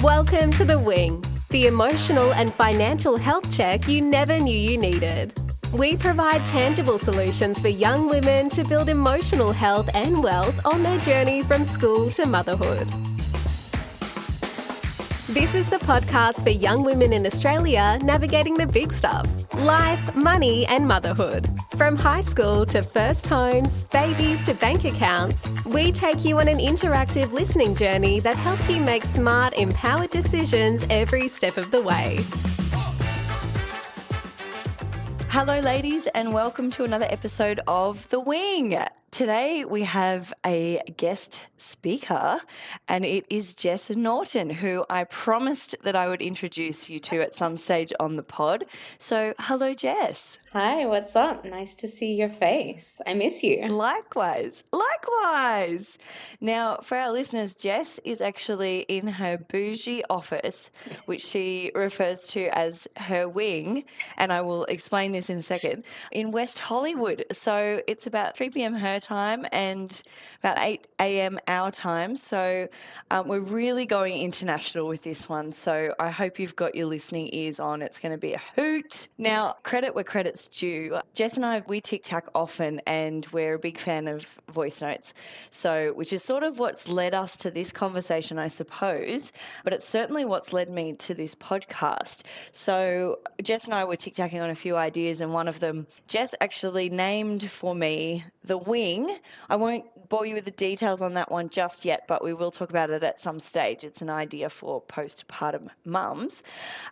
Welcome to The Wing, the emotional and financial health check you never knew you needed. We provide tangible solutions for young women to build emotional health and wealth on their journey from school to motherhood. This is the podcast for young women in Australia navigating the big stuff: life, money, and motherhood. From high school to first homes, babies to bank accounts, we take you on an interactive listening journey that helps you make smart, empowered decisions every step of the way. Hello, ladies, and welcome to another episode of The Wing. Today we have a guest speaker, and it is Jess Norton, who I promised that I would introduce you to at some stage on the pod. So, hello, Jess. Hi, what's up? Nice to see your face. I miss you. Likewise. Now, for our listeners, Jess is actually in her bougie office, which she refers to as her wing, and I will explain this in a second, in West Hollywood. So it's about 3 p.m. her time and about 8 a.m. our time. So we're really going international with this one. So I hope you've got your listening ears on. It's going to be a hoot. Now, credit where credit's due. Jess and I, we tic-tac often, and we're a big fan of voice notes. So, which is sort of what's led us to this conversation, I suppose, but it's certainly what's led me to this podcast. So Jess and I were tic-tacking on a few ideas, and one of them, Jess actually named for me The Wing. I won't bore you with the details on that one just yet, but we will talk about it at some stage. It's an idea for postpartum mums.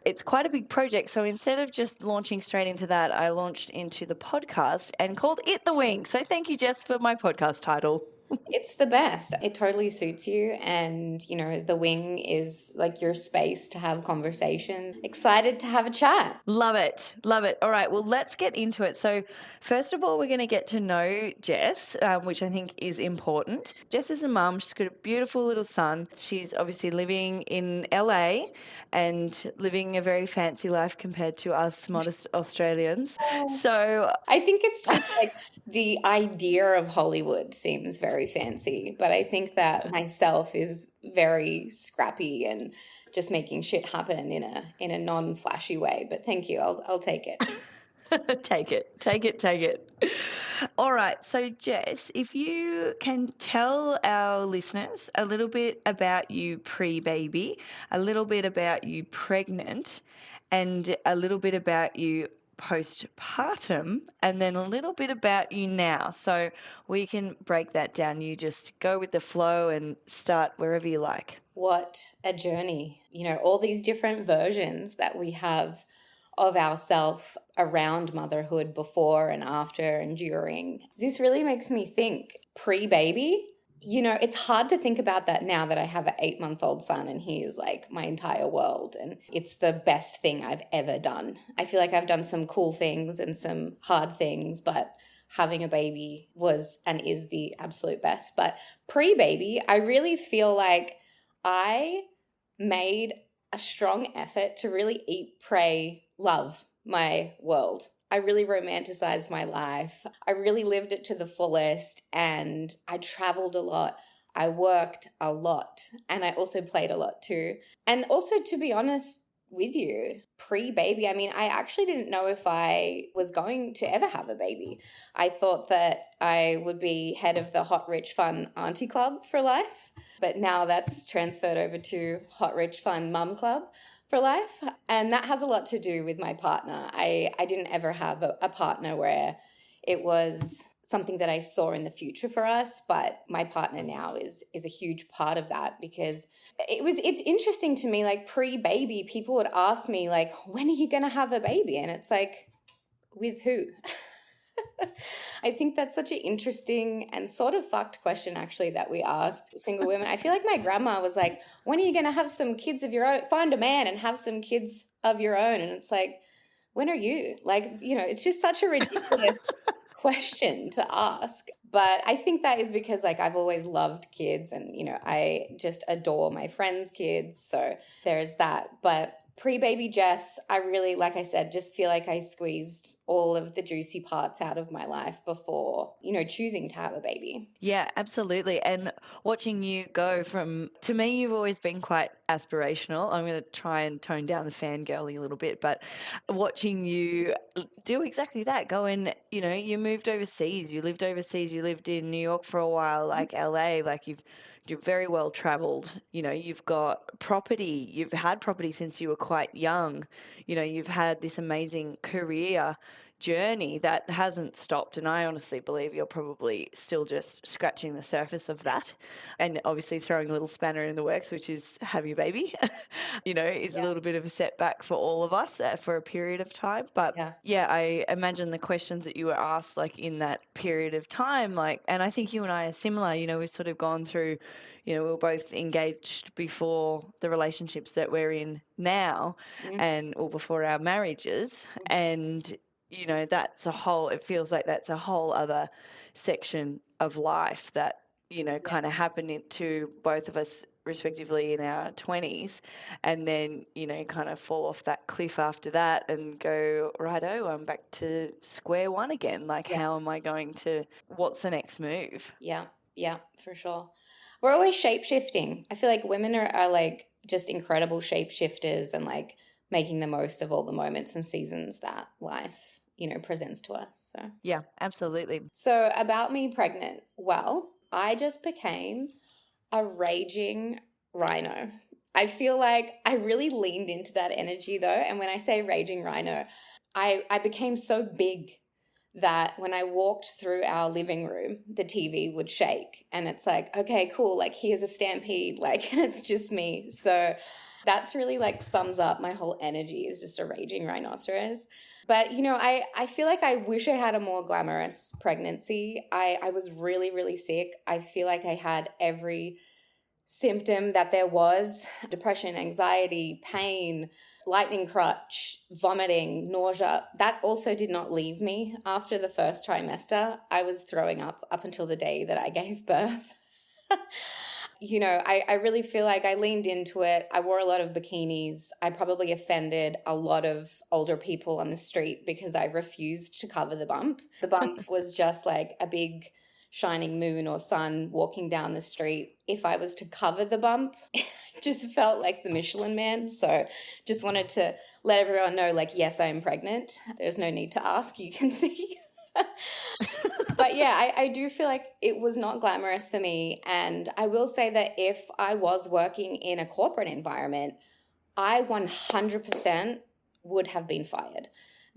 It's quite a big project, so instead of just launching straight into that, I launched into the podcast and called it The Wing. So thank you, Jess, for my podcast title. It's the best. It totally suits you. And, you know, the wing is like your space to have conversation. Excited to have a chat. Love it. All right, well, let's get into it. So first of all, we're going to get to know Jess, which I think is important. Jess is a mum. She's got a beautiful little son. She's obviously living in LA and living a very fancy life compared to us modest Australians. So I think it's just like the idea of Hollywood seems very fancy, but I think that myself is very scrappy and just making shit happen in a non-flashy way. But thank you. I'll take it. Take it. All right. So, Jess, if you can tell our listeners a little bit about you pre-baby, a little bit about you pregnant, and a little bit about you postpartum, and then a little bit about you now. So we can break that down. You just go with the flow and start wherever you like. What a journey. You know, all these different versions that we have of ourselves around motherhood, before and after and during. This really makes me think pre-baby. You know, it's hard to think about that now that I have an 8-month-old son and he is like my entire world, and it's the best thing I've ever done. I feel like I've done some cool things and some hard things, but having a baby was and is the absolute best. But pre-baby, I really feel like I made a strong effort to really eat, pray, love my world. I really romanticized my life. I really lived it to the fullest, and I traveled a lot. I worked a lot, and I also played a lot too. And also, to be honest with you, pre-baby, I mean, I actually didn't know if I was going to ever have a baby. I thought that I would be head of the Hot, Rich, Fun Auntie Club for life, but now that's transferred over to Hot, Rich, Fun Mum Club for life. And that has a lot to do with my partner. I didn't ever have a partner where it was something that I saw in the future for us, but my partner now is a huge part of that, because it's interesting to me, like pre-baby, people would ask me like, when are you going to have a baby? And it's like, with who? I think that's such an interesting and sort of fucked question, actually, that we asked single women. I feel like my grandma was like, when are you going to have some kids of your own? Find a man and have some kids of your own. And it's like, when are you? Like, you know, it's just such a ridiculous question to ask. But I think that is because, like, I've always loved kids, and, you know, I just adore my friends' kids. So there's that. But Pre-baby Jess, I really, like I said, just feel like I squeezed all of the juicy parts out of my life before, choosing to have a baby. Yeah, absolutely. And watching you go from, to me, you've always been quite aspirational. I'm going to try and tone down the fangirling a little bit, but watching you do exactly that, go and, you moved overseas, you lived overseas, you lived in New York for a while, like LA, like you're very well traveled. You've got property, you've had property since you were quite young. You've had this amazing career journey that hasn't stopped, and I honestly believe you're probably still just scratching the surface of that, and obviously throwing a little spanner in the works, which is have your baby. Is a little bit of a setback for all of us for a period of time. But Yeah. yeah, I imagine the questions that you were asked like in that period of time, like, and I think you and I are similar. We've sort of gone through, we were both engaged before the relationships that we're in now, and or before our marriages, and it feels like that's a whole other section of life that, kind of happened to both of us respectively in our 20s, and then, kind of fall off that cliff after that and go, righto, I'm back to square one again. Like, how am I going to, what's the next move? Yeah, for sure. We're always shape-shifting. I feel like women are like just incredible shape-shifters and like making the most of all the moments and seasons that life, presents to us. So Yeah, absolutely. So about me pregnant, well, I just became a raging rhino. I feel like I really leaned into that energy though. And when I say raging rhino, I became so big that when I walked through our living room, the TV would shake. And it's like, okay, cool. Like here's a stampede. Like, and it's just me. So that's really like sums up my whole energy is just a raging rhinoceros. But, I feel like I wish I had a more glamorous pregnancy. I was really, really sick. I feel like I had every symptom that there was: depression, anxiety, pain, lightning crutch, vomiting, nausea. That also did not leave me after the first trimester. I was throwing up until the day that I gave birth. I really feel like I leaned into it. I wore a lot of bikinis. I probably offended a lot of older people on the street because I refused to cover the bump. The bump was just like a big shining moon or sun walking down the street. If I was to cover the bump, it just felt like the Michelin Man. So just wanted to let everyone know, like, yes, I am pregnant. There's no need to ask. You can see. But yeah, I do feel like it was not glamorous for me. And I will say that if I was working in a corporate environment, I 100% would have been fired.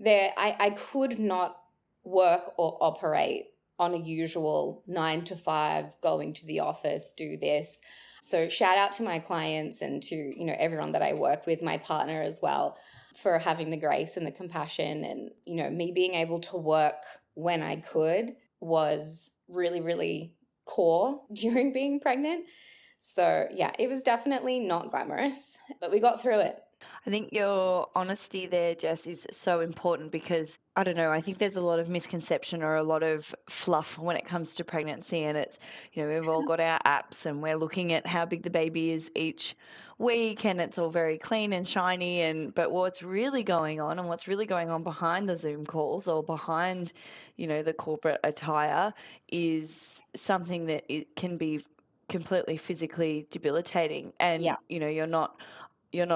I could not work or operate on a usual 9 to 5, going to the office, do this. So shout out to my clients and to, everyone that I work with, my partner as well, for having the grace and the compassion, and, me being able to work when I could was really, really core during being pregnant. So yeah, it was definitely not glamorous, but we got through it. I think your honesty there, Jess, is so important because, I don't know, I think there's a lot of misconception or a lot of fluff when it comes to pregnancy. And it's, we've all got our apps and we're looking at how big the baby is each week and it's all very clean and shiny. But what's really going on and what's really going on behind the Zoom calls or behind, the corporate attire is something that it can be completely physically debilitating. And, Yeah. you're not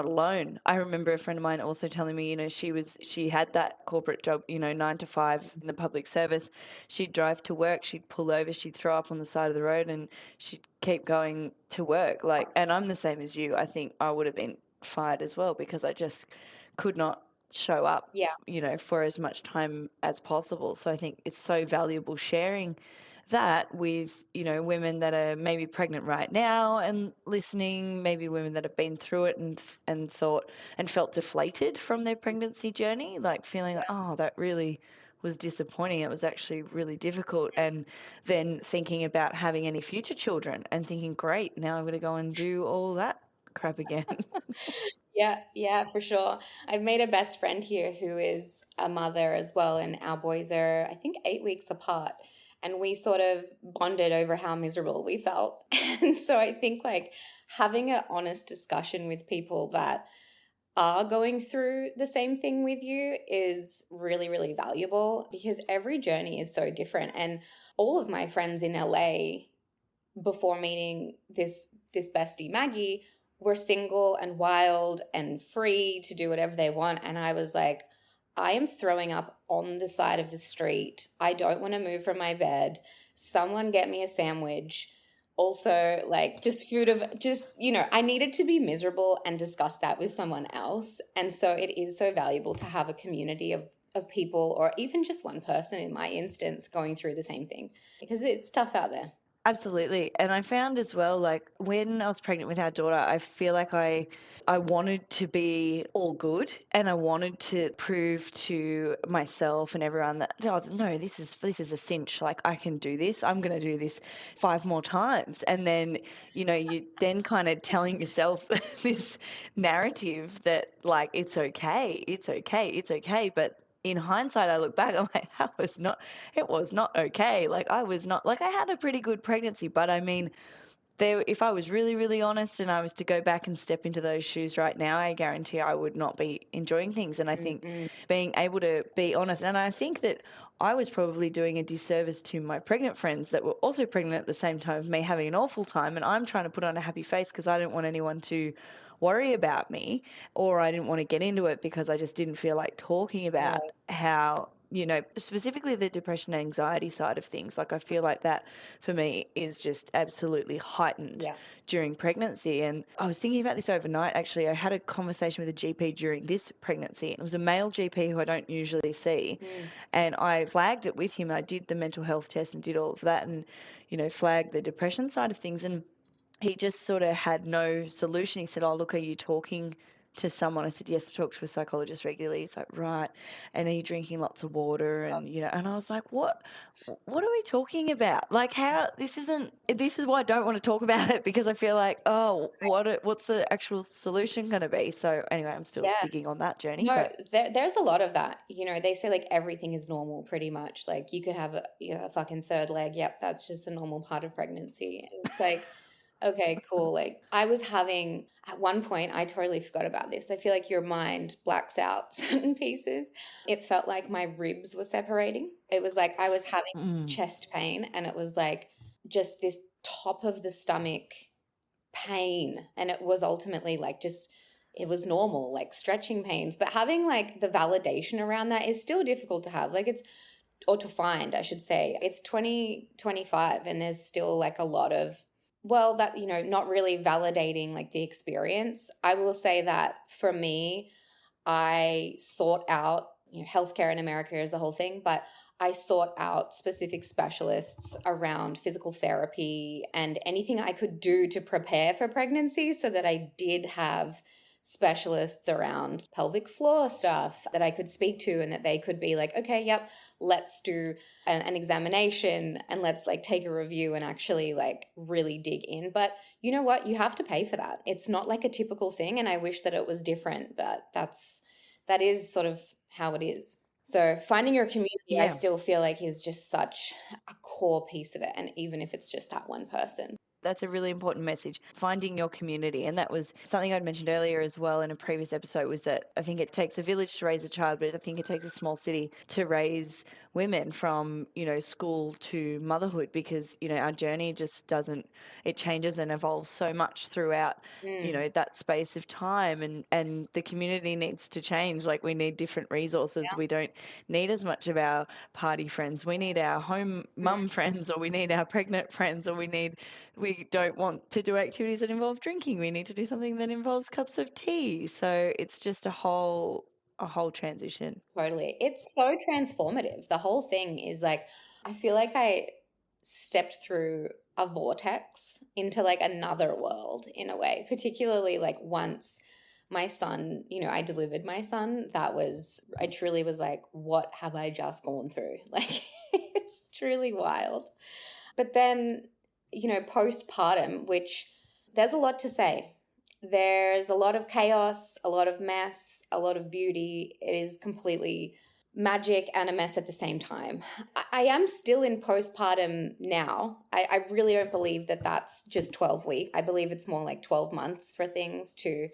alone. I remember a friend of mine also telling me, she had that corporate job, 9 to 5 in the public service. She'd drive to work, she'd pull over, she'd throw up on the side of the road and she'd keep going to work. And I'm the same as you. I think I would have been fired as well because I just could not show up, for as much time as possible. So I think it's so valuable sharing that with, women that are maybe pregnant right now and listening, maybe women that have been through it and thought and felt deflated from their pregnancy journey, like feeling, oh, that really was disappointing. It was actually really difficult. And then thinking about having any future children and thinking, great, now I'm going to go and do all that crap again. Yeah, for sure. I've made a best friend here who is a mother as well, and our boys are, I think, 8 weeks apart. And we sort of bonded over how miserable we felt. And so I think like having an honest discussion with people that are going through the same thing with you is really, really valuable, because every journey is so different. And all of my friends in LA before meeting this bestie Maggie were single and wild and free to do whatever they want. And I was like, I am throwing up on the side of the street. I don't want to move from my bed. Someone get me a sandwich. Also, like, just food of just, I needed to be miserable and discuss that with someone else. And so it is so valuable to have a community of people, or even just one person in my instance, going through the same thing, because it's tough out there. Absolutely. And I found as well, like when I was pregnant with our daughter, I feel like I wanted to be all good, and I wanted to prove to myself and everyone that, oh, no, this is a cinch. Like, I can do this. I'm going to do this 5 more times. And then, you then kind of telling yourself this narrative that, like, it's okay. It's okay. It's okay. But in hindsight, I look back, I'm like, it was not okay. Like, I was not, like, I had a pretty good pregnancy, but I mean, if I was really, really honest and I was to go back and step into those shoes right now, I guarantee I would not be enjoying things. And I think being able to be honest, and I think that I was probably doing a disservice to my pregnant friends that were also pregnant at the same time of me having an awful time. And I'm trying to put on a happy face because I didn't want anyone to worry about me, or I didn't want to get into it because I just didn't feel like talking about how, specifically the depression and anxiety side of things. Like, I feel like that for me is just absolutely heightened during pregnancy. And I was thinking about this overnight, actually. I had a conversation with a GP during this pregnancy, and it was a male GP who I don't usually see. And I flagged it with him. I did the mental health test and did all of that, and, flagged the depression side of things. And he just sort of had no solution. He said, oh, look, are you talking to someone? I said, yes, I talk to a psychologist regularly. He's like, right. And are you drinking lots of water? And, and I was like, what are we talking about? Like, how, this is why I don't want to talk about it, because I feel like, oh, what's the actual solution going to be? So anyway, I'm still digging on that journey. No, there's a lot of that. They say like everything is normal pretty much. Like, you could have a fucking third leg. Yep, that's just a normal part of pregnancy. And it's like, okay, cool. Like, I was having, at one point, I totally forgot about this. I feel like your mind blacks out certain pieces. It felt like my ribs were separating. It was like I was having chest pain, and it was like just this top of the stomach pain. And it was ultimately like it was normal, like stretching pains. But having like the validation around that is still difficult to have. Like, or to find, I should say. It's 2025, and there's still like a lot of, that, not really validating like the experience. I will say that for me, I sought out, healthcare in America is the whole thing, but I sought out specific specialists around physical therapy and anything I could do to prepare for pregnancy, so that I did have specialists around pelvic floor stuff that I could speak to, and that they could be like, okay, yep, let's do an examination, and let's like take a review and actually like really dig in. But you know what? You have to pay for that. It's not like a typical thing, and I wish that it was different, but that is sort of how it is. So finding your community, I still feel like, is just such a core piece of it. And even if it's just that one person. That's a really important message, finding your community. And that was something I'd mentioned earlier as well in a previous episode, was that I think it takes a village to raise a child, but I think it takes a small city to raise women from, school to motherhood, because, our journey just it changes and evolves so much throughout, that space of time, and the community needs to change. Like, we need different resources. We don't need as much of our party friends. We need our home mum friends, or we need our pregnant friends, or we don't want to do activities that involve drinking. We need to do something that involves cups of tea. So it's just a whole transition. Totally. It's so transformative. The whole thing is like, I feel like I stepped through a vortex into like another world in a way, particularly like once my son, I delivered my son. I truly was like, what have I just gone through? Like, it's truly wild. But then, postpartum, which there's a lot to say. There's a lot of chaos, a lot of mess, a lot of beauty. It is completely magic and a mess at the same time. I am still in postpartum now. I really don't believe that that's just 12 weeks. I believe it's more like 12 months for things to,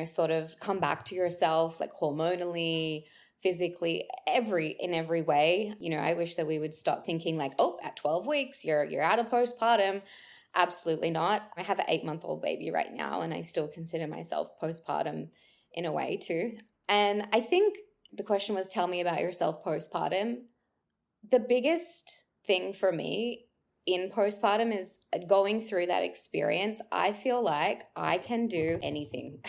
sort of come back to yourself, like hormonally, physically, in every way. I wish that we would stop thinking like, oh, at 12 weeks, you're out of postpartum. Absolutely not. I have an 8-month-old baby right now, and I still consider myself postpartum in a way too. And I think the question was, tell me about yourself postpartum. The biggest thing for me in postpartum is going through that experience. I feel like I can do anything.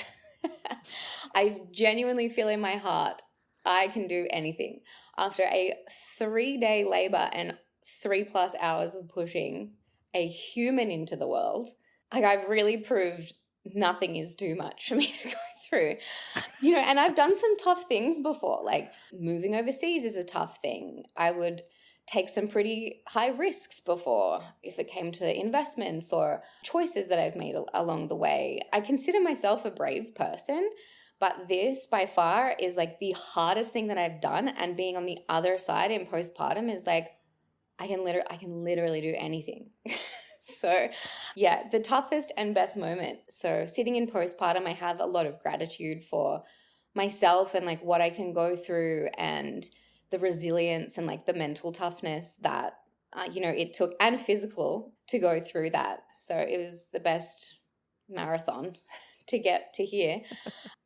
I genuinely feel in my heart, I can do anything. After a 3-day labor and 3+ hours of pushing a human into the world, like I've really proved nothing is too much for me to go through. And I've done some tough things before, like moving overseas is a tough thing. I would take some pretty high risks before if it came to investments or choices that I've made along the way. I consider myself a brave person, but this by far is like the hardest thing that I've done. And being on the other side in postpartum is like, I can literally do anything. So yeah, the toughest and best moment. So sitting in postpartum, I have a lot of gratitude for myself and like what I can go through and the resilience and like the mental toughness that, it took, and physical, to go through that. So it was the best marathon to get to here.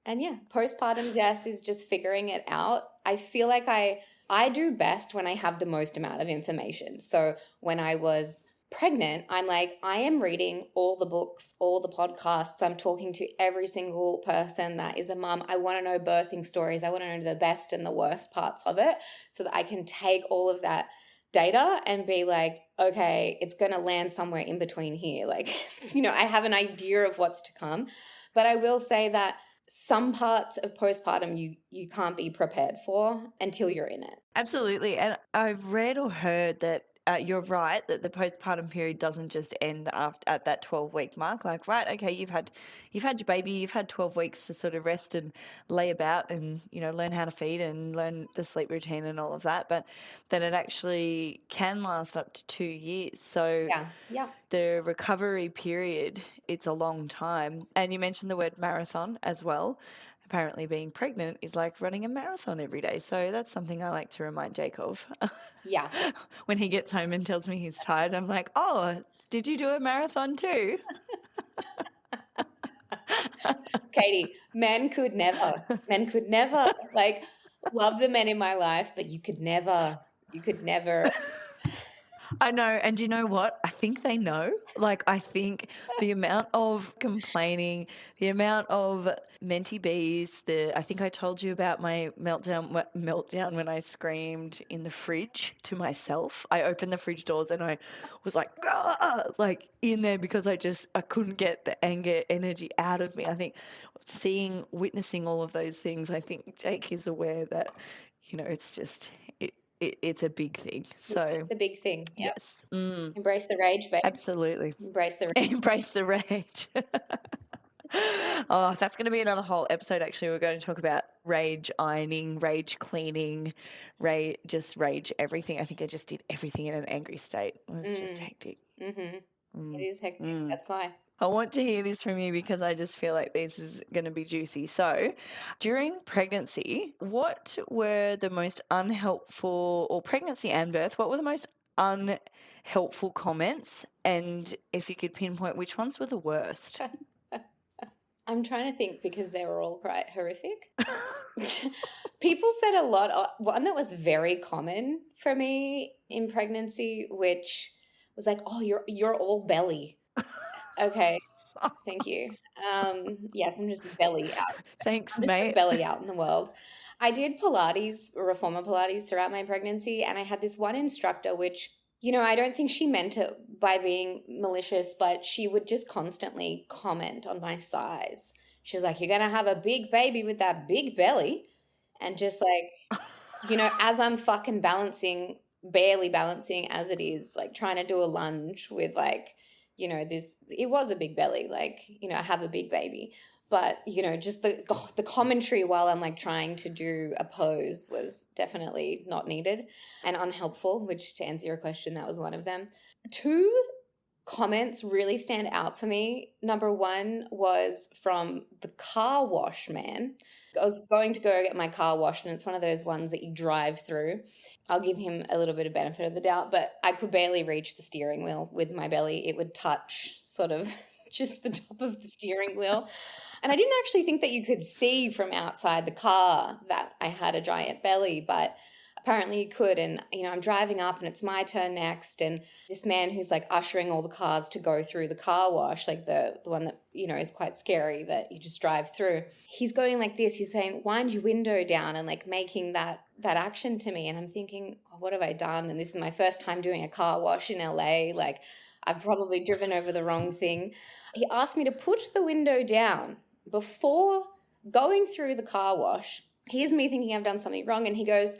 And yeah, postpartum, Jess, is just figuring it out. I feel like I do best when I have the most amount of information. So when I was pregnant, I'm like, I am reading all the books, all the podcasts. I'm talking to every single person that is a mum. I want to know birthing stories. I want to know the best and the worst parts of it so that I can take all of that data and be like, okay, it's going to land somewhere in between here. Like, I have an idea of what's to come. But I will say that some parts of postpartum you can't be prepared for until you're in it. Absolutely. And I've read or heard that you're right, that the postpartum period doesn't just end at that 12-week mark. Like, right, okay, you've had your baby, you've had 12 weeks to sort of rest and lay about and, learn how to feed and learn the sleep routine and all of that. But then it actually can last up to 2 years. So yeah. The recovery period, it's a long time. And you mentioned the word marathon as well. Apparently being pregnant is like running a marathon every day. So that's something I like to remind Jake of. Yeah. When he gets home and tells me he's tired, I'm like, oh, did you do a marathon too? Katey, men could never, like, love the men in my life, but you could never. I know. And you know what? I think they know. Like, I think the amount of complaining, the amount of mentee bees, I think I told you about my meltdown when I screamed in the fridge to myself. I opened the fridge doors and I was like, "Ah!" Like in there because I couldn't get the anger energy out of me. I think witnessing all of those things, I think Jake is aware that, it's just, it's a big thing. So it's a big thing. Yeah. yes. Mm, Embrace the rage, babe. absolutely. Embrace the rage. Embrace the rage. Oh, that's going to be another whole episode. Actually, we're going to talk about rage ironing, rage cleaning, rage everything. I think I just did everything in an angry state. It was just hectic. Mm-hmm. It is hectic. That's why. I want to hear this from you because I just feel like this is going to be juicy. So, during pregnancy, what were the most unhelpful, or pregnancy and birth, what were the most unhelpful comments? And if you could pinpoint which ones were the worst? I'm trying to think because they were all quite horrific. People said a lot. One that was very common for me in pregnancy, which was like, "Oh, you're all belly." Okay, thank you. Yes, I'm just belly out. Thanks, I'm just mate. belly out in the world. I did Pilates, reformer Pilates, throughout my pregnancy, and I had this one instructor, which, I don't think she meant it by being malicious, but she would just constantly comment on my size. She was like, "You're gonna have a big baby with that big belly," and just like, as I'm fucking barely balancing as it is, like trying to do a lunge with like, it was a big belly, like, I have a big baby. But, just the commentary while I'm like trying to do a pose was definitely not needed and unhelpful, which, to answer your question, that was one of them. Two comments really stand out for me. Number one was from the car wash man. I was going to go get my car washed, and it's one of those ones that you drive through. I'll give him a little bit of benefit of the doubt, but I could barely reach the steering wheel with my belly. It would touch sort of just the top of the steering wheel. And I didn't actually think that you could see from outside the car that I had a giant belly, but apparently you could. And, I'm driving up and it's my turn next. And this man who's like ushering all the cars to go through the car wash, like the one that, is quite scary that you just drive through. He's going like this. He's saying, wind your window down, and like making that action to me. And I'm thinking, oh, what have I done? And this is my first time doing a car wash in LA. Like, I've probably driven over the wrong thing. He asked me to put the window down before going through the car wash. Here's me thinking I've done something wrong. And he goes,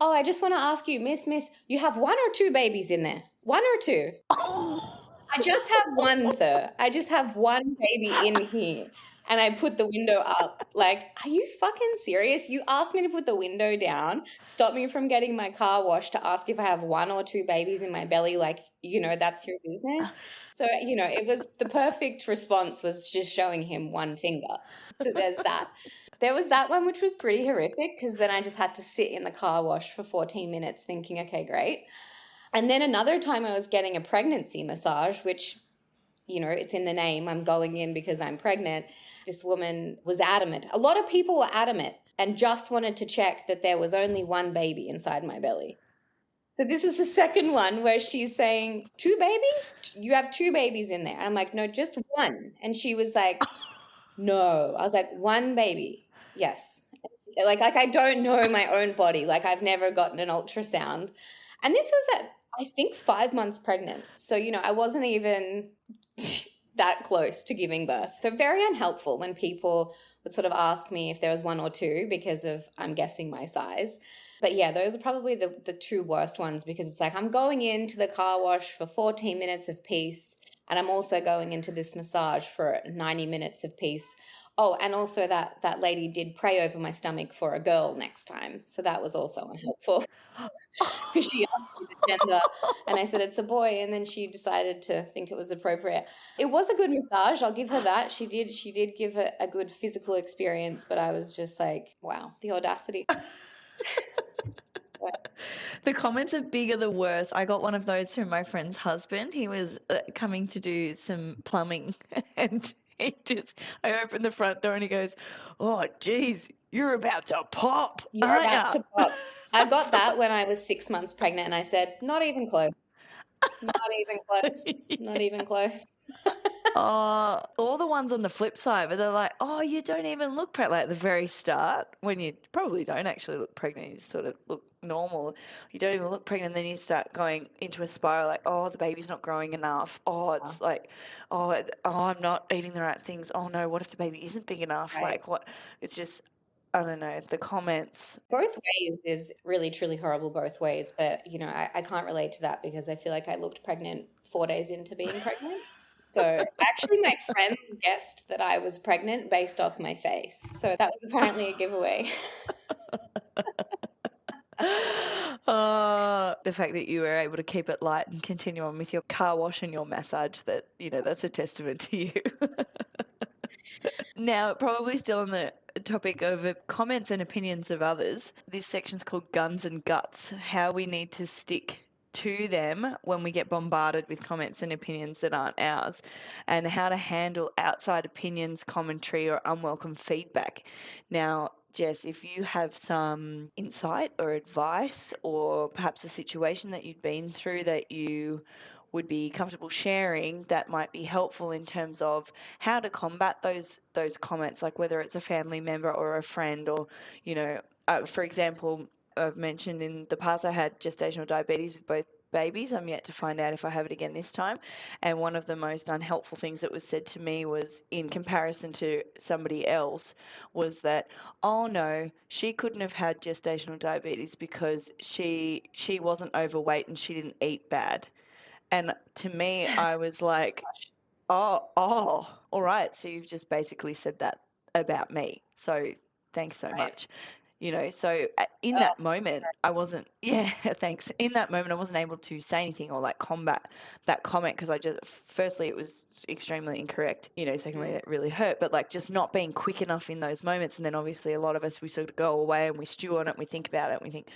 oh, I just want to ask you, miss, you have 1 or 2 babies in there? 1 or 2? I just have 1, sir. I just have 1 baby in here. And I put the window up. Like, are you fucking serious? You asked me to put the window down, stop me from getting my car washed to ask if I have 1 or 2 babies in my belly. Like, that's your business. So, it was the perfect response was just showing him 1 finger. So there's that. There was that one, which was pretty horrific, because then I just had to sit in the car wash for 14 minutes thinking, okay, great. And then another time I was getting a pregnancy massage, which, it's in the name. I'm going in because I'm pregnant. This woman was adamant. A lot of people were adamant and just wanted to check that there was only 1 baby inside my belly. So this is the second one where she's saying, 2 babies? You have 2 babies in there. I'm like, no, just 1. And she was like, no. I was like, 1 baby. Yes. Like I don't know my own body. Like I've never gotten an ultrasound. And this was at, I think, 5 months pregnant. So, I wasn't even that close to giving birth. So very unhelpful when people would sort of ask me if there was 1 or 2 because of, I'm guessing, my size. But yeah, those are probably the 2 worst ones, because it's like I'm going into the car wash for 14 minutes of peace, and I'm also going into this massage for 90 minutes of peace. Oh, and also that lady did pray over my stomach for a girl next time. So that was also unhelpful. She asked me the gender and I said it's a boy, and then she decided to think it was appropriate. It was a good massage, I'll give her that. She did give it a good physical experience, but I was just like, wow, the audacity. The comments are bigger the worst. I got one of those from my friend's husband. He was coming to do some plumbing and I opened the front door and he goes, oh, geez, you're about to pop. You're about to pop. I got that when I was 6 months pregnant, and I said, not even close. Not even close. Not even close. All the ones on the flip side, but they're like, oh, you don't even look pregnant. Like at the very start, when you probably don't actually look pregnant, you just sort of look normal. You don't even look pregnant, then you start going into a spiral like, oh, the baby's not growing enough. Oh, it's like, oh, I'm not eating the right things. Oh, no, what if the baby isn't big enough? Right. Like what? It's just, I don't know, the comments. Both ways is really, truly horrible both ways. But, I can't relate to that because I feel like I looked pregnant 4 days into being pregnant. So actually my friends guessed that I was pregnant based off my face. So that was apparently a giveaway. The fact that you were able to keep it light and continue on with your car wash and your massage, that, that's a testament to you. Now, probably still on the topic of comments and opinions of others, this section's called Guns and Guts, how we need to stick to them when we get bombarded with comments and opinions that aren't ours, and how to handle outside opinions, commentary, or unwelcome feedback. Now, Jess, if you have some insight or advice, or perhaps a situation that you've been through that you would be comfortable sharing that might be helpful in terms of how to combat those comments, like whether it's a family member or a friend, or, for example, I've mentioned in the past I had gestational diabetes with both babies. I'm yet to find out if I have it again this time. And one of the most unhelpful things that was said to me was, in comparison to somebody else, was that, oh no, she couldn't have had gestational diabetes because she wasn't overweight and she didn't eat bad. And to me, I was like, oh, all right. So you've just basically said that about me. So thanks so much. So in that moment, I wasn't, thanks. In that moment, I wasn't able to say anything or like combat that comment because firstly, it was extremely incorrect, secondly, it really hurt, but like just not being quick enough in those moments. And then obviously a lot of us, we sort of go away and we stew on it and we think about it and we think,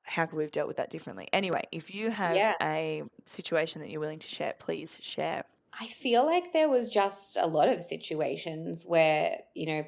how could we have dealt with that differently? Anyway, if you have a situation that you're willing to share, please share. I feel like there was just a lot of situations where,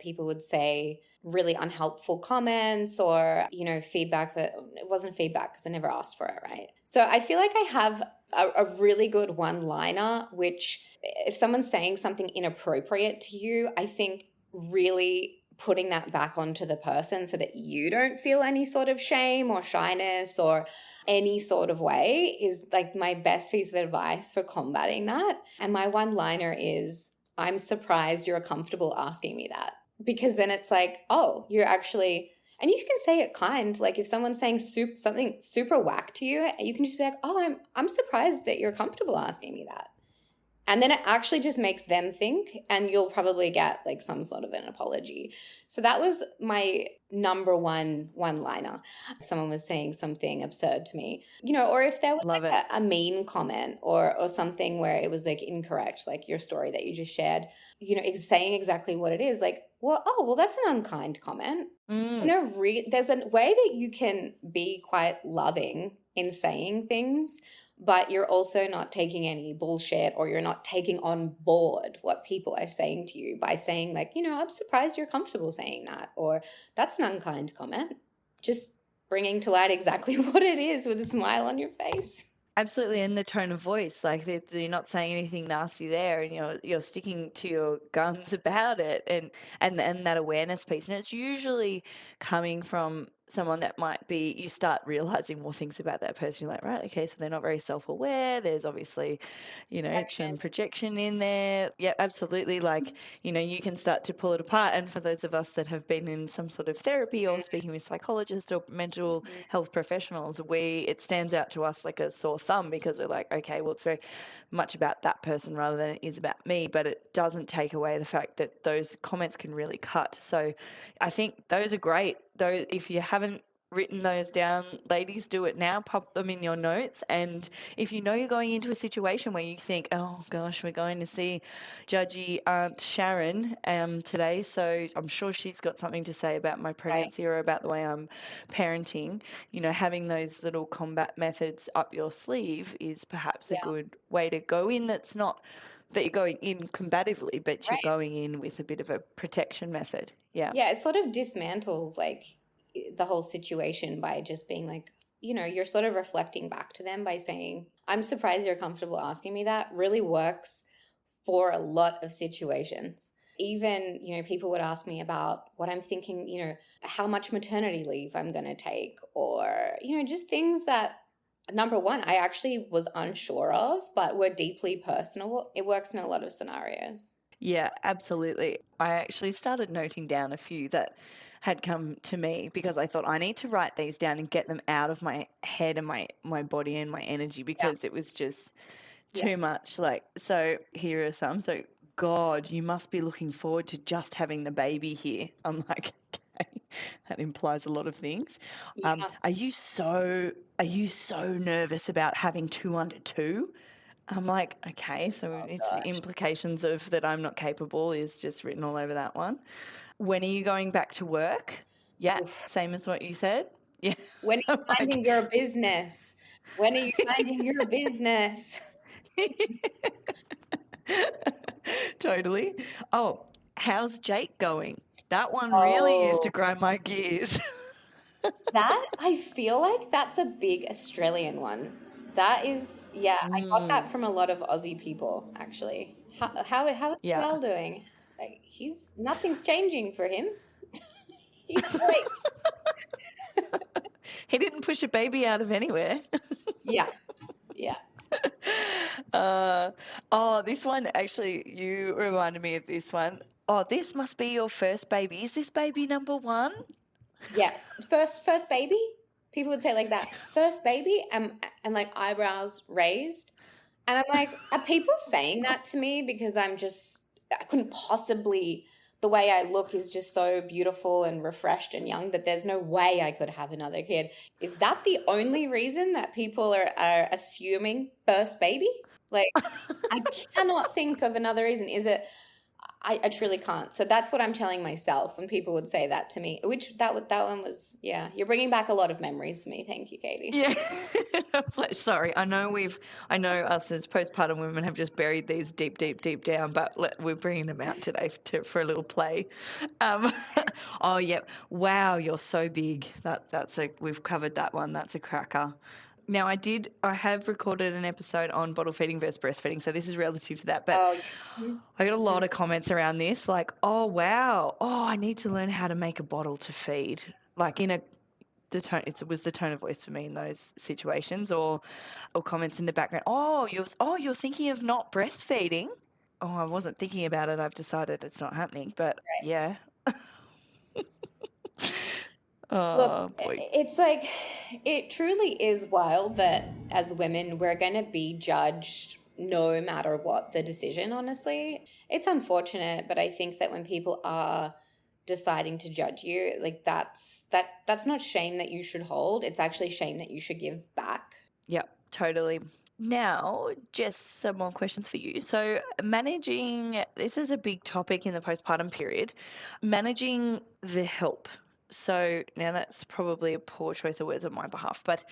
people would say really unhelpful comments or, feedback that it wasn't feedback because I never asked for it, right? So I feel like I have a really good one-liner, which if someone's saying something inappropriate to you, I think really putting that back onto the person so that you don't feel any sort of shame or shyness or any sort of way is like my best piece of advice for combating that. And my one-liner is, I'm surprised you're comfortable asking me that. Because then it's like, oh, you're actually, and you can say it kind, like if someone's saying something super whack to you, you can just be like, oh, I'm surprised that you're comfortable asking me that. And then it actually just makes them think, and you'll probably get like some sort of an apology. So that was my number one-liner. If someone was saying something absurd to me, or if there was a mean comment or something where it was like incorrect, like your story that you just shared, saying exactly what it is, like, well, that's an unkind comment. There's a way that you can be quite loving in saying things, but you're also not taking any bullshit or you're not taking on board what people are saying to you by saying like, I'm surprised you're comfortable saying that, or that's an unkind comment. Just bringing to light exactly what it is with a smile on your face. Absolutely, and the tone of voice, like you're not saying anything nasty there, and you're sticking to your guns about it, and that awareness piece, and it's usually coming from someone that might be, you start realizing more things about that person. You're like, right, okay, so they're not very self-aware. There's obviously, some projection in there. Yeah, absolutely. Like, you can start to pull it apart. And for those of us that have been in some sort of therapy or speaking with psychologists or mental health professionals, it stands out to us like a sore thumb because we're like, okay, well, it's very much about that person rather than it is about me, but it doesn't take away the fact that those comments can really cut. So I think those are great. Though if you haven't written those down, ladies, do it now. Pop them in your notes. And if you're going into a situation where you think, oh gosh, we're going to see judgy Aunt Sharon today, so I'm sure she's got something to say about my pregnancy or about the way I'm parenting, having those little combat methods up your sleeve is perhaps a good way to go in. That's not that you're going in combatively, but you're going in with a bit of a protection method. Yeah, it sort of dismantles like the whole situation by just being like, you're sort of reflecting back to them by saying, I'm surprised you're comfortable asking me that. Really works for a lot of situations. Even, people would ask me about what I'm thinking, how much maternity leave I'm going to take, or, just things that, number one, I actually was unsure of, but were deeply personal. It works in a lot of scenarios. Yeah, absolutely. I actually started noting down a few that had come to me because I thought I need to write these down and get them out of my head and my body and my energy because it was just too much. Like, so here are some. So, God, you must be looking forward to just having the baby here. I'm like, okay, that implies a lot of things. Are you so nervous about having 2 under 2? I'm like, okay, so it's the implications of that I'm not capable is just written all over that one. When are you going back to work? Yeah, same as what you said. Yeah. When are you minding your business? When are you minding your business? Totally. Oh, how's Jake going? That one really used to grind my gears. That, I feel like that's a big Australian one. That is, I got that from a lot of Aussie people, actually. How is Joel doing? Like, nothing's changing for him. He's great. He didn't push a baby out of anywhere. Yeah. This one, actually, you reminded me of this one. Oh, this must be your first baby. Is this baby number 1? Yeah. First baby? People would say like that. First baby and like eyebrows raised. And I'm like, are people saying that to me because I couldn't possibly the way I look is just so beautiful and refreshed and young that there's no way I could have another kid. Is that the only reason that people are assuming first baby? Like, I cannot think of another reason. Is it? I truly can't. So that's what I'm telling myself when people would say that to me, which that one was, yeah, you're bringing back a lot of memories for me. Thank you, Katey. Yeah. Sorry. I know us as postpartum women have just buried these deep, deep, deep down, but we're bringing them out today for a little play. Oh, yeah. Wow, you're so big. We've covered that one. That's a cracker. Now, I have recorded an episode on bottle feeding versus breastfeeding, so this is relative to that. But I got a lot of comments around this, like, oh, wow, I need to learn how to make a bottle to feed. Like it was the tone of voice for me in those situations, or comments in the background. You're thinking of not breastfeeding? Oh, I wasn't thinking about it. I've decided it's not happening, but yeah. Oh, Look, boy. it's like, it truly is wild that as women, we're going to be judged no matter what the decision, honestly. It's unfortunate, but I think that when people are deciding to judge you, like that's not shame that you should hold. It's actually shame that you should give back. Yep, totally. Now, Jess, some more questions for you. So, this is a big topic in the postpartum period, managing the help. So, now that's probably a poor choice of words on my behalf, but,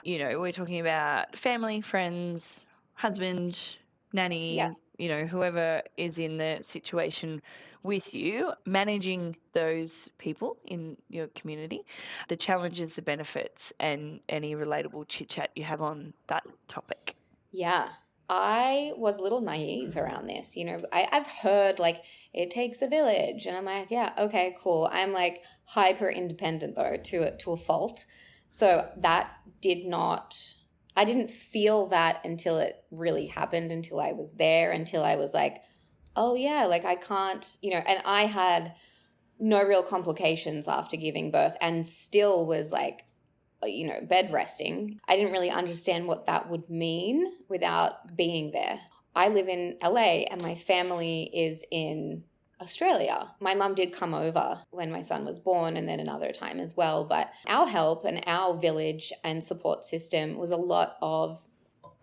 we're talking about family, friends, husband, nanny, Yeah. Whoever is in the situation with you, managing those people in your community, the challenges, the benefits, and any relatable chit chat you have on that topic. Yeah. I was a little naive around this. I've heard like it takes a village, and I'm like, yeah, okay, cool. I'm like hyper independent though to a fault. So that I didn't feel that until it really happened, until I was there, until I was like, oh yeah, like I can't, and I had no real complications after giving birth and still was like, bed resting. I didn't really understand what that would mean without being there. I live in LA and my family is in Australia. My mum did come over when my son was born and then another time as well. But our help and our village and support system was a lot of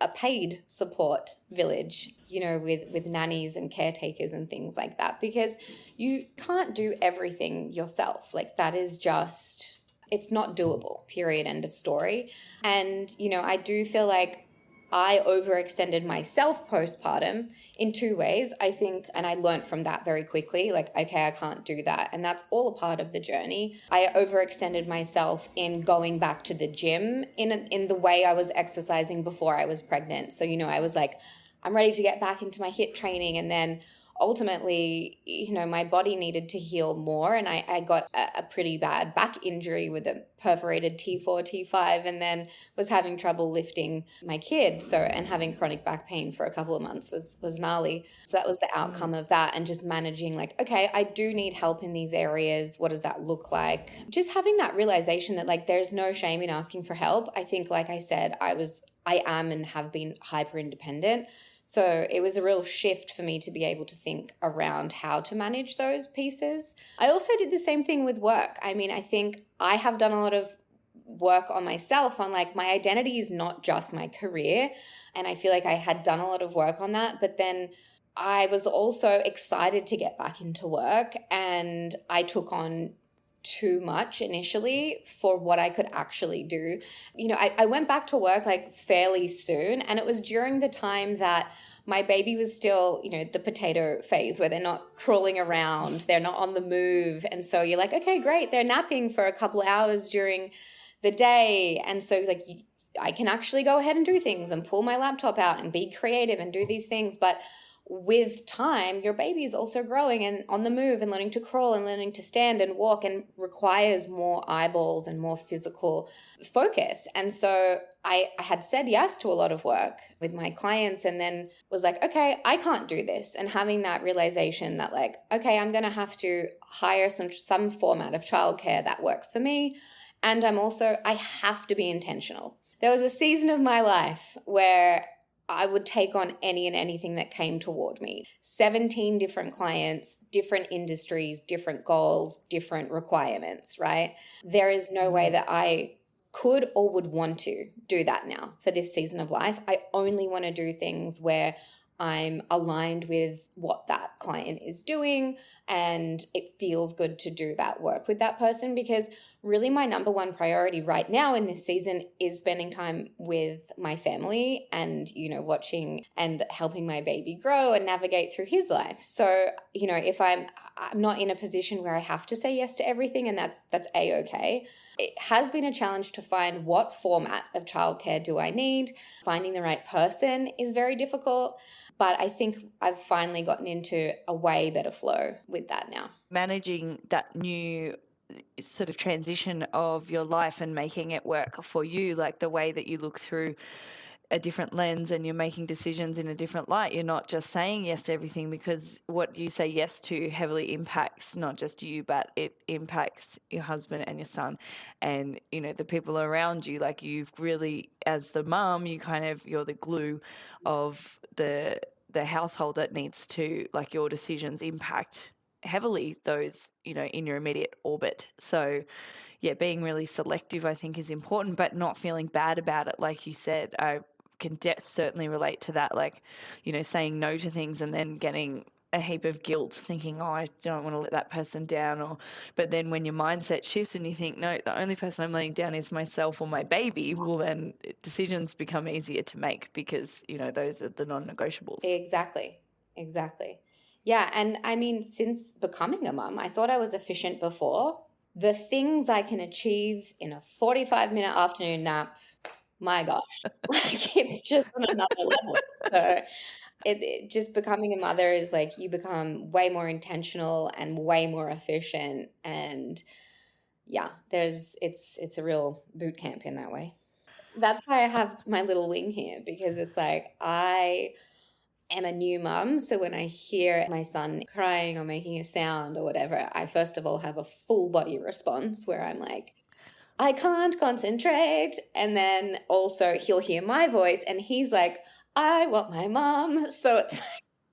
a paid support village, with nannies and caretakers and things like that, because you can't do everything yourself. Like that is just, it's not doable, period, end of story. And, I do feel like I overextended myself postpartum in two ways, I think, and I learned from that very quickly, like, okay, I can't do that. And that's all a part of the journey. I overextended myself in going back to the gym in the way I was exercising before I was pregnant. So, I was like, I'm ready to get back into my HIIT training. And then ultimately, my body needed to heal more. And I got a pretty bad back injury with a perforated T4, T5, and then was having trouble lifting my kid. And having chronic back pain for a couple of months was gnarly. So that was the outcome of that. And just managing like, okay, I do need help in these areas. What does that look like? Just having that realization that like, there's no shame in asking for help. I think, like I said, I am and have been hyper independent. So it was a real shift for me to be able to think around how to manage those pieces. I also did the same thing with work. I mean, I think I have done a lot of work on myself on like my identity is not just my career. And I feel like I had done a lot of work on that. But then I was also excited to get back into work, and I took on too much initially for what I could actually do. I went back to work like fairly soon, and it was during the time that my baby was still, the potato phase where they're not crawling around, they're not on the move. And so you're like, okay, great. They're napping for a couple hours during the day. And so like I can actually go ahead and do things and pull my laptop out and be creative and do these things. But with time, your baby is also growing and on the move and learning to crawl and learning to stand and walk, and requires more eyeballs and more physical focus. And so I had said yes to a lot of work with my clients, and then was like, okay, I can't do this. And having that realization that like, okay, I'm going to have to hire some format of childcare that works for me. And I have to be intentional. There was a season of my life where I would take on any and anything that came toward me. 17 different clients, different industries, different goals, different requirements, right? There is no way that I could or would want to do that now for this season of life. I only want to do things where I'm aligned with what that client is doing and it feels good to do that work with that person, because really my number one priority right now in this season is spending time with my family and, watching and helping my baby grow and navigate through his life. So, if I'm not in a position where I have to say yes to everything, and that's A-okay. It has been a challenge to find what format of childcare do I need. Finding the right person is very difficult. But I think I've finally gotten into a way better flow with that now. Managing that new sort of transition of your life and making it work for you, like the way that you look through a different lens and you're making decisions in a different light. You're not just saying yes to everything, because what you say yes to heavily impacts not just you, but it impacts your husband and your son and, the people around you. Like, you've really, as the mum, you're the glue of the household that needs to, like, your decisions impact heavily those, in your immediate orbit. So yeah, being really selective, I think, is important, but not feeling bad about it. Like you said, I can certainly relate to that. Like, saying no to things and then getting a heap of guilt, thinking, oh, I don't want to let that person down. But then when your mindset shifts and you think, no, the only person I'm letting down is myself or my baby, well, then decisions become easier to make, because, those are the non-negotiables. Exactly. Yeah. And I mean, since becoming a mum, I thought I was efficient before. The things I can achieve in a 45-minute afternoon nap, my gosh, like, it's just on another level. So it just becoming a mother is like, you become way more intentional and way more efficient. And yeah, it's a real boot camp in that way. That's why I have my little wing here, because it's like, I am a new mum. So when I hear my son crying or making a sound or whatever, I first of all have a full body response where I'm like, I can't concentrate. And then also he'll hear my voice and he's like, I want my mom. So it's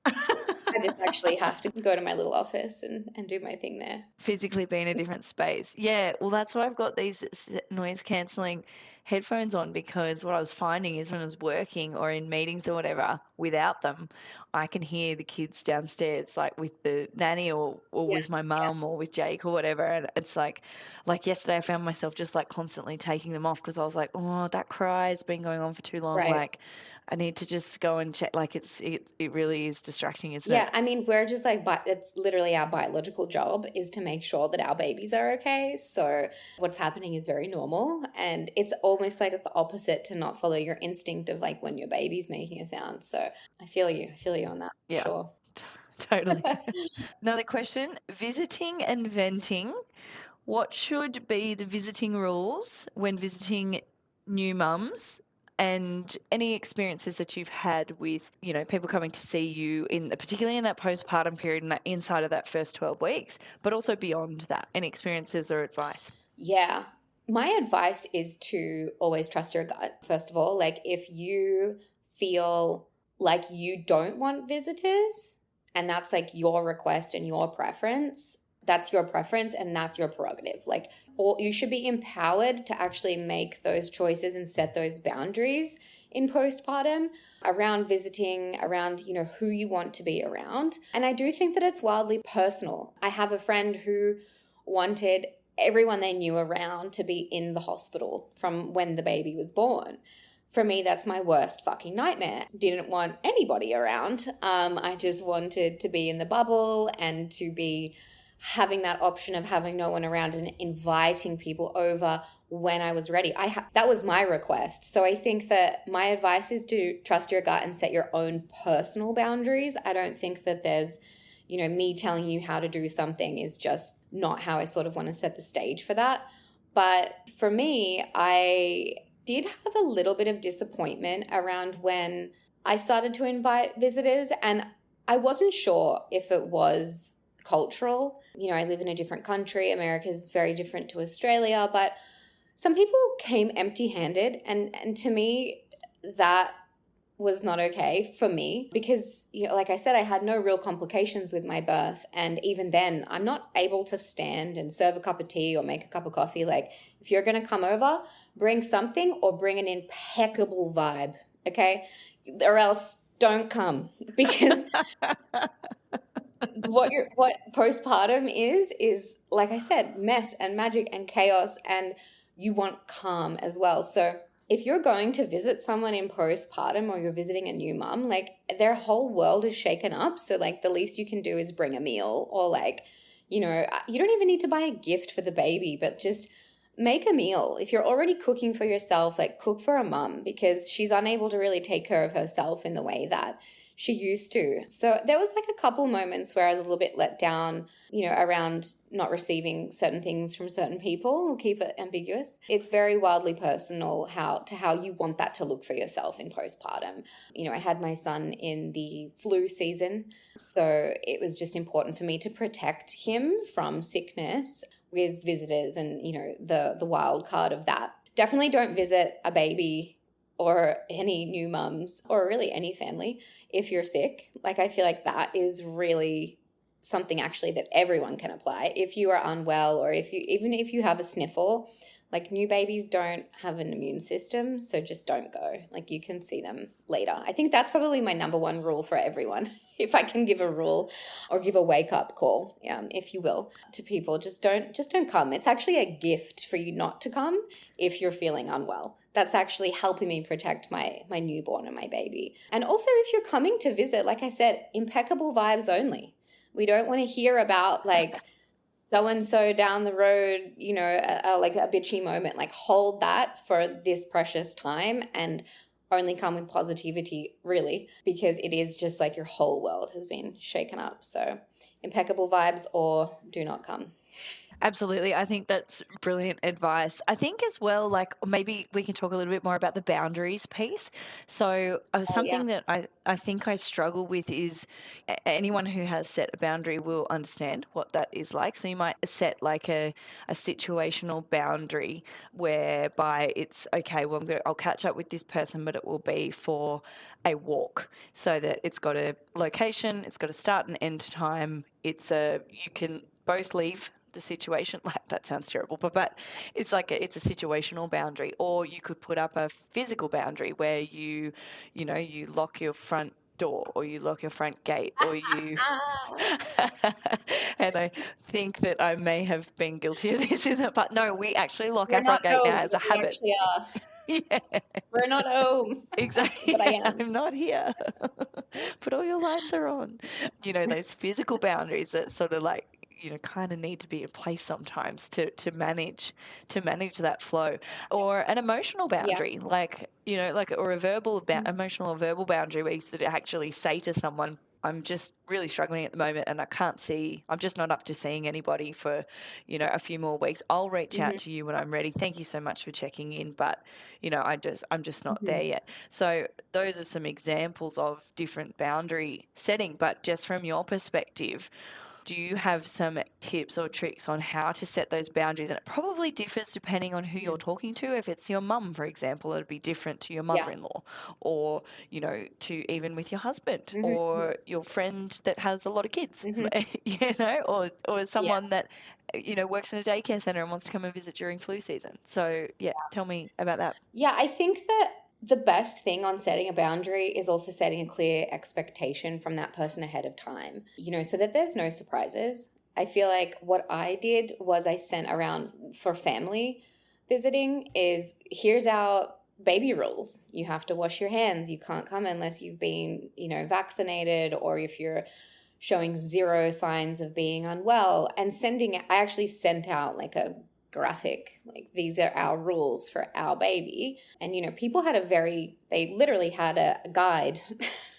I just actually have to go to my little office and do my thing there. Physically be in a different space. Yeah, well, that's why I've got these noise cancelling headphones on, because what I was finding is when I was working or in meetings or whatever without them, I can hear the kids downstairs, like with the nanny or with my mum or with Jake or whatever. And it's like yesterday I found myself just like constantly taking them off, because I was like, oh, that cry's been going on for too long. Right. Like, I need to just go and check. Like, it really is distracting, isn't it? Yeah, I mean, we're just like, but it's literally our biological job is to make sure that our babies are okay. So what's happening is very normal. And it's almost like the opposite to not follow your instinct of like when your baby's making a sound. So I feel you on that. Yeah. Sure. Totally. Another question, visiting and venting. What should be the visiting rules when visiting new mums, and any experiences that you've had with, people coming to see you particularly in that postpartum period and that inside of that first 12 weeks, but also beyond that, any experiences or advice? Yeah. My advice is to always trust your gut, first of all. Like, if you feel like you don't want visitors and that's like your request and your preference, that's your preference and that's your prerogative. Like, or you should be empowered to actually make those choices and set those boundaries in postpartum around visiting, around, who you want to be around. And I do think that it's wildly personal. I have a friend who wanted everyone they knew around to be in the hospital from when the baby was born. For me, that's my worst fucking nightmare. Didn't want anybody around. I just wanted to be in the bubble and to be having that option of having no one around and inviting people over when I was ready. That was my request. So I think that my advice is to trust your gut and set your own personal boundaries. I don't think that there's, me telling you how to do something is just not how I sort of want to set the stage for that. But for me, I did have a little bit of disappointment around when I started to invite visitors, and I wasn't sure if it was cultural. I live in a different country. America is very different to Australia, but some people came empty-handed, and to me that was not okay for me because, like I said, I had no real complications with my birth. And even then, I'm not able to stand and serve a cup of tea or make a cup of coffee. Like, if you're going to come over, bring something or bring an impeccable vibe, okay? Or else don't come, because what postpartum is, like I said, mess and magic and chaos, and you want calm as well. So if you're going to visit someone in postpartum or you're visiting a new mom, like, their whole world is shaken up. So like, the least you can do is bring a meal, or like, you don't even need to buy a gift for the baby, but just make a meal. If you're already cooking for yourself, like, cook for a mum, because she's unable to really take care of herself in the way that she used to. So there was like a couple moments where I was a little bit let down, around not receiving certain things from certain people. We'll keep it ambiguous. It's very wildly personal how you want that to look for yourself in postpartum. I had my son in the flu season, so it was just important for me to protect him from sickness with visitors and, the wild card of that. Definitely don't visit a baby or any new mums, or really any family, if you're sick. Like, I feel like that is really something actually that everyone can apply. If you are unwell, or even if you have a sniffle, like, new babies don't have an immune system, so just don't go. Like, you can see them later. I think that's probably my number one rule for everyone. If I can give a rule or give a wake up call, if you will, to people, just don't come. It's actually a gift for you not to come if you're feeling unwell. That's actually helping me protect my newborn and my baby. And also, if you're coming to visit, like I said, impeccable vibes only. We don't want to hear about like so-and-so down the road, like a bitchy moment. Like, hold that for this precious time and only come with positivity, really, because it is just like your whole world has been shaken up. So impeccable vibes or do not come. Absolutely. I think that's brilliant advice. I think as well, like, maybe we can talk a little bit more about the boundaries piece. So Oh, yeah. something that I think I struggle with is anyone who has set a boundary will understand what that is like. So you might set like a situational boundary whereby it's, okay, well, I'll catch up with this person, but it will be for a walk, so that it's got a location, it's got a start and end time. You can both leave the situation. Like, that sounds terrible, but it's like it's a situational boundary. Or you could put up a physical boundary where you lock your front door, or you lock your front gate, or you and I think that I may have been guilty of this, but no, we actually lock We're our not front gate now home, as a but we habit. actually are. Yeah, We're not home. exactly. But I Yeah, am. I'm not here. But all your lights are on. Those physical boundaries that sort of like, kind of need to be in place sometimes to manage that flow. Or an emotional Yeah. boundary, like, or a emotional or verbal boundary, where you sort of actually say to someone, I'm just really struggling at the moment, and I'm just not up to seeing anybody for, a few more weeks. I'll reach out to you when I'm ready. Thank you so much for checking in, but, I'm just not there yet. So those are some examples of different boundary setting. But just from your perspective, do you have some tips or tricks on how to set those boundaries? And it probably differs depending on who you're talking to. If it's your mum, for example, it'd be different to your Yeah. mother-in-law, or, to even with your husband, Mm-hmm. or your friend that has a lot of kids, Mm-hmm. or Yeah. someone that, works in a daycare center and wants to come and visit during flu season. So, yeah, tell me about that. Yeah, I think that the best thing on setting a boundary is also setting a clear expectation from that person ahead of time, so that there's no surprises. I feel like what I did was I sent around for family visiting is, here's our baby rules. You have to wash your hands. You can't come unless you've been, vaccinated, or if you're showing zero signs of being unwell. And I actually sent out like a graphic, like, these are our rules for our baby. And people they literally had a guide,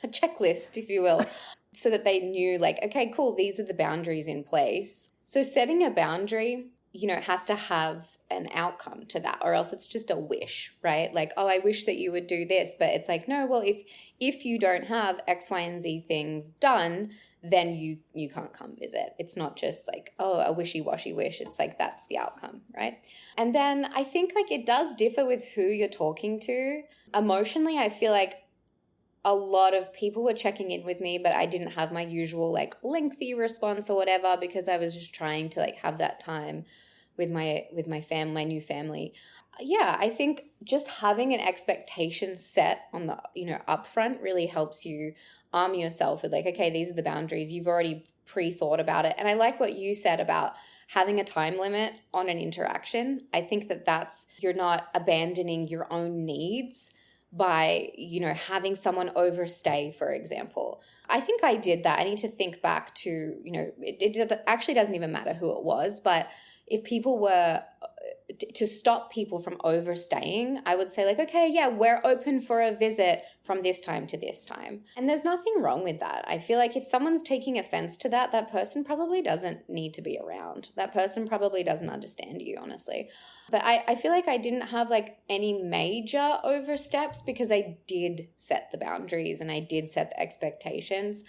a checklist, if you will, so that they knew, like, okay, cool, these are the boundaries in place. So setting a boundary, has to have an outcome to that, or else it's just a wish, right? Like, oh, I wish that you would do this, but it's like, no, well, if you don't have X, Y, and Z things done, then you can't come visit. It's not just like, oh, a wishy-washy wish. It's like, that's the outcome, right? And then I think, like, it does differ with who you're talking to. Emotionally, I feel like a lot of people were checking in with me, but I didn't have my usual like lengthy response or whatever, because I was just trying to like have that time with my family, my new family. Yeah, I think just having an expectation set on the, upfront really helps you arm yourself with like, okay, these are the boundaries. You've already pre-thought about it. And I like what you said about having a time limit on an interaction. I think that's, you're not abandoning your own needs by, having someone overstay, for example. I think I did that. I need to think back to, it actually doesn't even matter who it was, but if people were to stop people from overstaying, I would say like, okay, yeah, we're open for a visit from this time to this time. And there's nothing wrong with that. I feel like if someone's taking offense to that, that person probably doesn't need to be around. That person probably doesn't understand you, honestly. But I feel like I didn't have like any major oversteps because I did set the boundaries and I did set the expectations.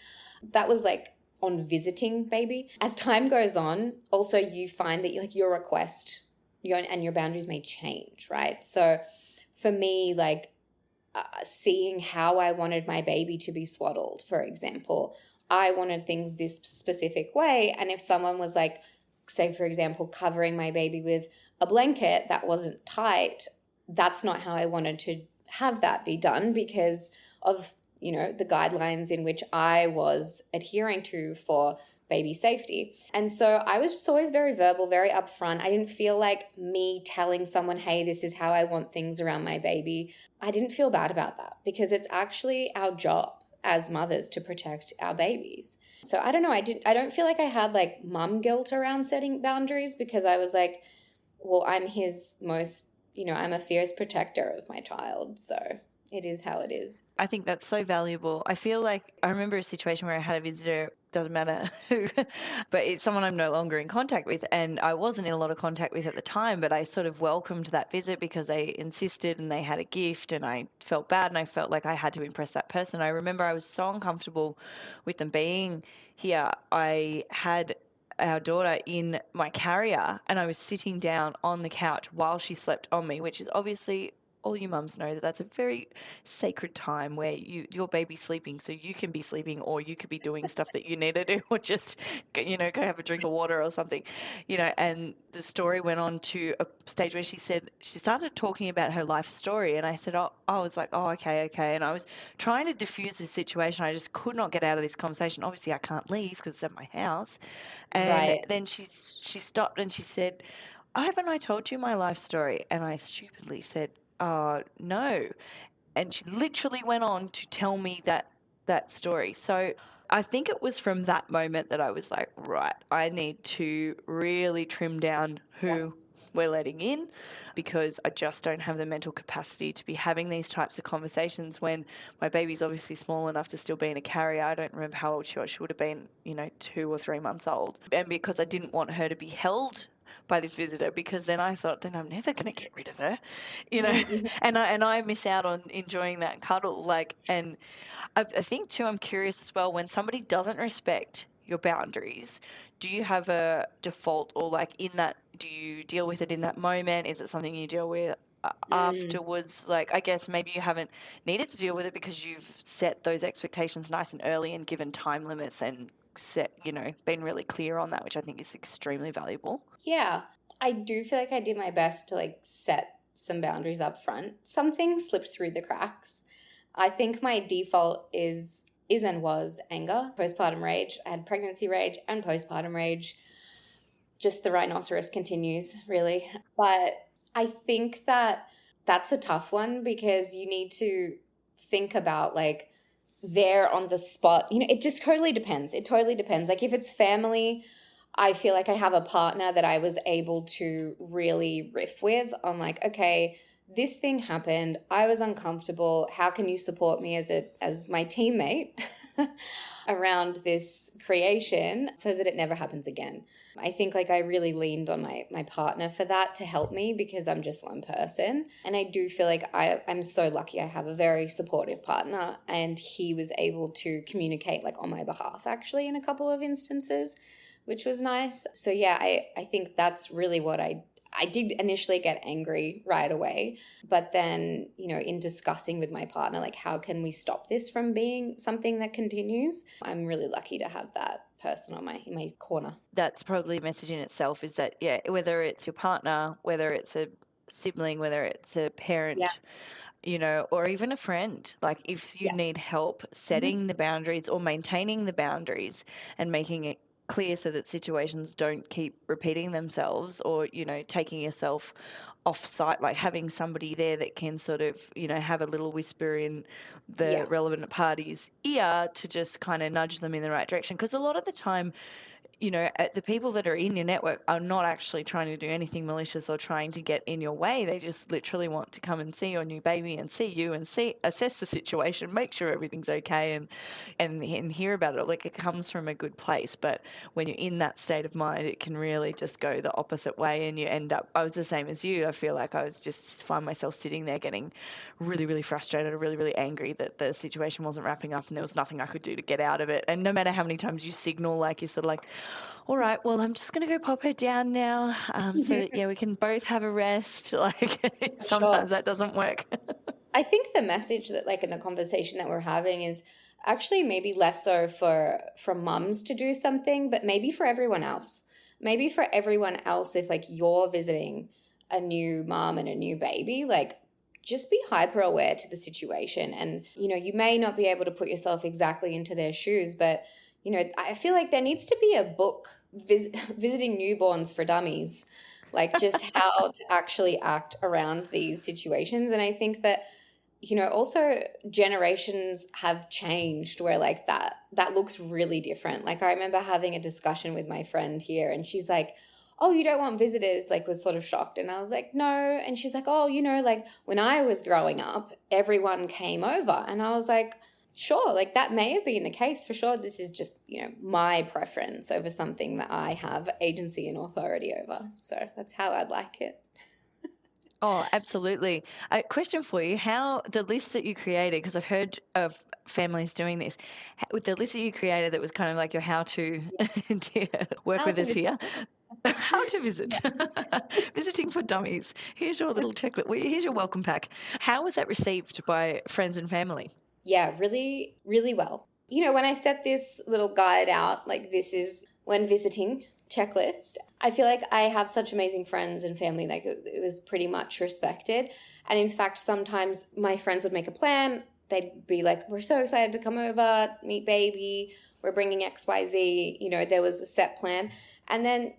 That was like on visiting baby. As time goes on, also you find that like your request and your boundaries may change, right? So for me, like seeing how I wanted my baby to be swaddled, for example, I wanted things this specific way. And if someone was like, say, for example, covering my baby with a blanket that wasn't tight, that's not how I wanted to have that be done because of, the guidelines in which I was adhering to for baby safety. And so I was just always very verbal, very upfront. I didn't feel like me telling someone, hey, this is how I want things around my baby. I didn't feel bad about that because it's actually our job as mothers to protect our babies. So I don't know. I don't feel like I had like mum guilt around setting boundaries because I was like, well, I'm his most, I'm a fierce protector of my child. So it is how it is. I think that's so valuable. I feel like I remember a situation where I had a visitor, doesn't matter who, but it's someone I'm no longer in contact with. And I wasn't in a lot of contact with at the time, but I sort of welcomed that visit because they insisted and they had a gift and I felt bad and I felt like I had to impress that person. I remember I was so uncomfortable with them being here. I had our daughter in my carrier and I was sitting down on the couch while she slept on me, which is obviously all you mums know that that's a very sacred time where your baby's sleeping so you can be sleeping or you could be doing stuff that you need to do or just go have a drink of water or something, and the story went on to a stage where she started talking about her life story and I said, I was like, okay, and I was trying to diffuse this situation. I just could not get out of this conversation. Obviously I can't leave because it's at my house. And Right. then she stopped and she said, haven't I told you my life story? And I stupidly said, no. And she literally went on to tell me that story. So I think it was from that moment that I was like, right, I need to really trim down who we're letting in because I just don't have the mental capacity to be having these types of conversations when my baby's obviously small enough to still be in a carrier. I don't remember how old she was. She would have been, 2 or 3 months old. And because I didn't want her to be held by this visitor because then I thought, then I'm never going to get rid of her, and I miss out on enjoying that cuddle. And I think too, I'm curious as well, when somebody doesn't respect your boundaries, do you have a default or like in that, do you deal with it in that moment? Is it something you deal with afterwards? Like, I guess maybe you haven't needed to deal with it because you've set those expectations nice and early and given time limits and been really clear on that, which I think is extremely valuable. Yeah, I do feel like I did my best to like set some boundaries up front. Some things slipped through the cracks. I think my default is and was anger, postpartum rage. I had pregnancy rage and postpartum rage. Just the rhinoceros continues, really. But I think that's a tough one because you need to think about like there on the spot. It just totally depends. It totally depends. Like if it's family, I feel like I have a partner that I was able to really riff with on like, okay, this thing happened. I was uncomfortable. How can you support me as my teammate around this creation so that it never happens again? I think like I really leaned on my partner for that to help me because I'm just one person. And I do feel like I'm so lucky I have a very supportive partner and he was able to communicate like on my behalf actually in a couple of instances, which was nice. So yeah, I think that's really what I I did initially get angry right away, but then, in discussing with my partner, like, how can we stop this from being something that continues? I'm really lucky to have that person in my corner. That's probably a message in itself, is that, yeah, whether it's your partner, whether it's a sibling, whether it's a Yeah. parent, or even a friend. Like, if you Yeah. need help setting the boundaries or maintaining the boundaries and making it clear so that situations don't keep repeating themselves, or, taking yourself off site, like having somebody there that can sort of, have a little whisper in the relevant party's ear to just kind of nudge them in the right direction. Because a lot of the time, the people that are in your network are not actually trying to do anything malicious or trying to get in your way. They just literally want to come and see your new baby and see you and assess the situation, make sure everything's okay, and hear about it. Like, it comes from a good place. But when you're in that state of mind, it can really just go the opposite way, and you end up, I was the same as you. I feel like I was just find myself sitting there getting really, really frustrated or really, really angry that the situation wasn't wrapping up and there was nothing I could do to get out of it. And no matter how many times you signal, like, you're sort of like, all right, well, I'm just going to go pop her down now, so that, we can both have a rest. Like, sometimes that doesn't work. I think the message that, like, in the conversation that we're having is actually maybe less so for mums to do something, but maybe for everyone else. Maybe for everyone else, if, like, you're visiting a new mom and a new baby, like, just be hyper aware to the situation. And, you may not be able to put yourself exactly into their shoes, but, I feel like there needs to be a book, Visiting Newborns for Dummies, like, just how to actually act around these situations. And I think that, also generations have changed where, like, that looks really different. Like, I remember having a discussion with my friend here, and she's like, oh, you don't want visitors, like, was sort of shocked. And I was like, no. And she's like, oh, like, when I was growing up, everyone came over. And I was like, sure, like, that may have been the case for sure. This is just, my preference over something that I have agency and authority over. So that's how I'd like it. Oh, absolutely. A question for you: how the list that you created, because I've heard of families doing this, with the list that you created, that was kind of like your how-to to work with us here. How to visit. Visiting for dummies. Here's your little checklist. Here's your welcome pack. How was that received by friends and family? Yeah, really, really well. When I set this little guide out, like, this is when visiting checklist, I feel like I have such amazing friends and family, like, it was pretty much respected. And in fact, sometimes my friends would make a plan. They'd be like, we're so excited to come over, meet baby, we're bringing XYZ. There was a set plan. And then,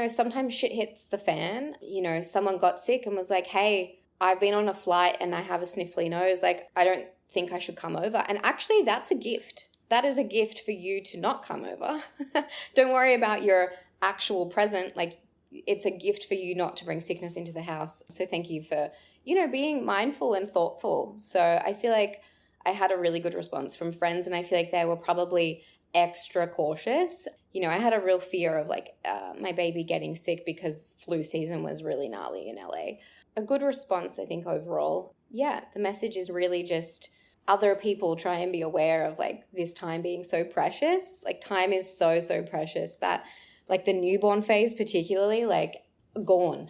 sometimes shit hits the fan. Someone got sick and was like, hey, I've been on a flight and I have a sniffly nose. Like, I don't think I should come over. And actually, that's a gift. That is a gift for you to not come over. Don't worry about your actual present. Like, it's a gift for you not to bring sickness into the house. So thank you for, being mindful and thoughtful. So I feel like I had a really good response from friends, and I feel like they were probably extra cautious. I had a real fear of, like, my baby getting sick because flu season was really gnarly in LA. A good response, I think, overall. Yeah, the message is really just other people try and be aware of, like, this time being so precious. Like, time is so, so precious that, like, the newborn phase particularly, like, gone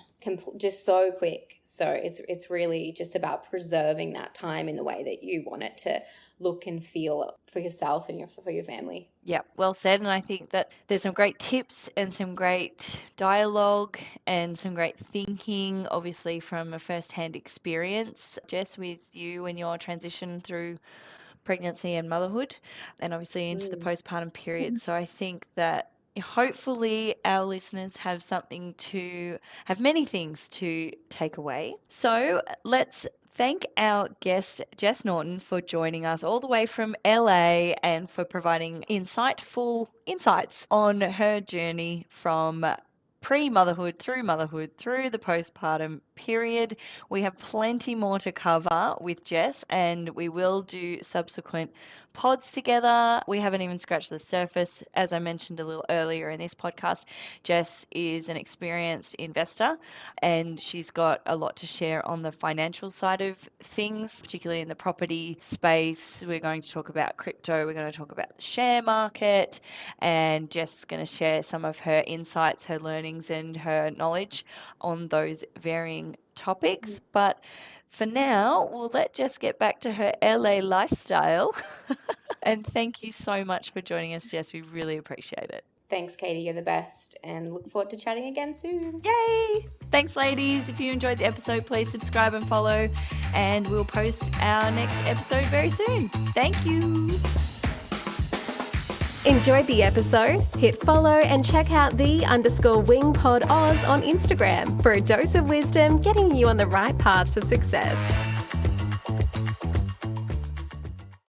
just so quick. So it's really just about preserving that time in the way that you want it to look and feel for yourself and for your family. Yeah, well said. And I think that there's some great tips and some great dialogue and some great thinking, obviously from a first-hand experience, Jess, with you and your transition through pregnancy and motherhood, and obviously into the postpartum period. So I think that hopefully our listeners have many things to take away. So let's thank our guest, Jess Norton, for joining us all the way from LA and for providing insightful insights on her journey from pre-motherhood through the postpartum period. We have plenty more to cover with Jess, and we will do subsequent pods together. We haven't even scratched the surface. As I mentioned a little earlier in this podcast, Jess is an experienced investor and she's got a lot to share on the financial side of things, particularly in the property space. We're going to talk about crypto, we're going to talk about the share market, and Jess is going to share some of her insights, her learnings, and her knowledge on those varying topics. But for now, we'll let Jess get back to her LA lifestyle. And thank you so much for joining us, Jess. We really appreciate it. Thanks, Katey. You're the best. And look forward to chatting again soon. Yay! Thanks, ladies. If you enjoyed the episode, please subscribe and follow. And we'll post our next episode very soon. Thank you. Enjoyed the episode? Hit follow and check out _wingpod Oz on Instagram for a dose of wisdom getting you on the right path to success.